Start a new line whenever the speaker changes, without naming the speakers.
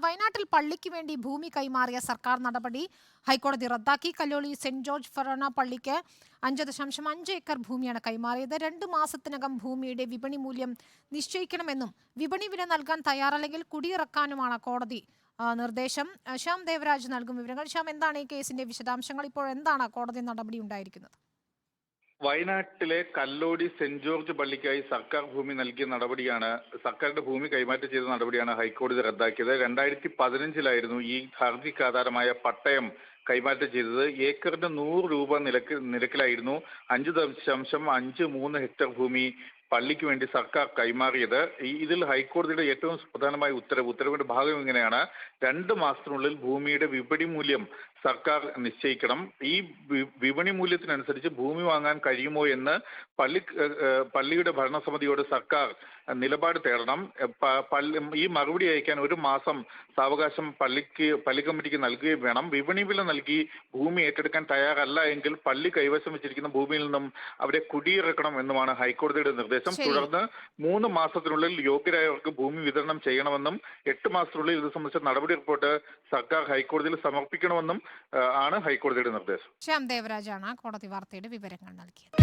വയനാട്ടിൽ പള്ളിക്ക് വേണ്ടി ഭൂമി കൈമാറിയ സർക്കാർ നടപടി ഹൈക്കോടതി റദ്ദാക്കി. കല്ലോളി സെന്റ് ജോർജ് ഫെറോന പള്ളിക്ക് 5.5 ഏക്കർ ഭൂമിയാണ് കൈമാറിയത്. 2 മാസത്തിനകം ഭൂമിയുടെ വിപണി മൂല്യം നിശ്ചയിക്കണമെന്നും വിപണി വില നൽകാൻ തയ്യാറല്ലെങ്കിൽ കുടിയിറക്കാനുമാണ് കോടതി നിർദ്ദേശം. ശ്യാം ദേവരാജ് നൽകും വിവരങ്ങൾ. ശ്യാം, എന്താണ് ഈ കേസിന്റെ വിശദാംശങ്ങൾ? ഇപ്പോൾ എന്താണ് കോടതി നടപടി ഉണ്ടായിരിക്കുന്നത്?
വയനാട്ടിലെ കല്ലോടി സെന്റ് ജോർജ് പള്ളിക്കായി സർക്കാർ ഭൂമി നൽകിയ നടപടിയാണ്, സർക്കാരിന്റെ ഭൂമി കൈമാറ്റം ചെയ്ത നടപടിയാണ് ഹൈക്കോടതി റദ്ദാക്കിയത്. 2015 ഈ ഹർജിക്ക് ആധാരമായ പട്ടയം കൈമാറ്റം ചെയ്തത്. ഏക്കറിന് 100 രൂപ നിരക്കിലായിരുന്നു 5.53 ഹെക്ടർ ഭൂമി പള്ളിക്ക് വേണ്ടി സർക്കാർ കൈമാറിയത്. ഇതിൽ ഹൈക്കോടതിയുടെ ഏറ്റവും പ്രധാനമായ ഉത്തരവിന്റെ ഭാഗം ഇങ്ങനെയാണ്: 2 മാസത്തിനുള്ളിൽ ഭൂമിയുടെ വിപണി മൂല്യം സർക്കാർ നിശ്ചയിക്കണം. ഈ വിപണി മൂല്യത്തിനനുസരിച്ച് ഭൂമി വാങ്ങാൻ കഴിയുമോ എന്ന് പള്ളിയുടെ ഭരണസമിതിയോട് സർക്കാർ നിലപാട് തേടണം. ഈ മറുപടി അയക്കാൻ 1 മാസം സാവകാശം പള്ളി കമ്മിറ്റിക്ക് നൽകുകയും വേണം. വിപണി വില നൽകി ഭൂമി ഏറ്റെടുക്കാൻ തയ്യാറല്ല എങ്കിൽ പള്ളി കൈവശം വെച്ചിരിക്കുന്ന ഭൂമിയിൽ നിന്നും അവരെ കുടിയിറക്കണം എന്നുമാണ് ഹൈക്കോടതിയുടെ നിർദ്ദേശം. തുടർന്ന് 3 മാസത്തിനുള്ളിൽ യോഗ്യരായവർക്ക് ഭൂമി വിതരണം ചെയ്യണമെന്നും 8 മാസത്തിനുള്ളിൽ ഇത് സംബന്ധിച്ച നടപടി റിപ്പോർട്ട് സർക്കാർ ഹൈക്കോടതിയിൽ സമർപ്പിക്കണമെന്നും ആണ് ഹൈക്കോടതിയുടെ നിർദ്ദേശം.
ശ്യാം ദേവരാജാണ് കോടതി വാർത്തയുടെ വിവരങ്ങൾ നൽകിയത്.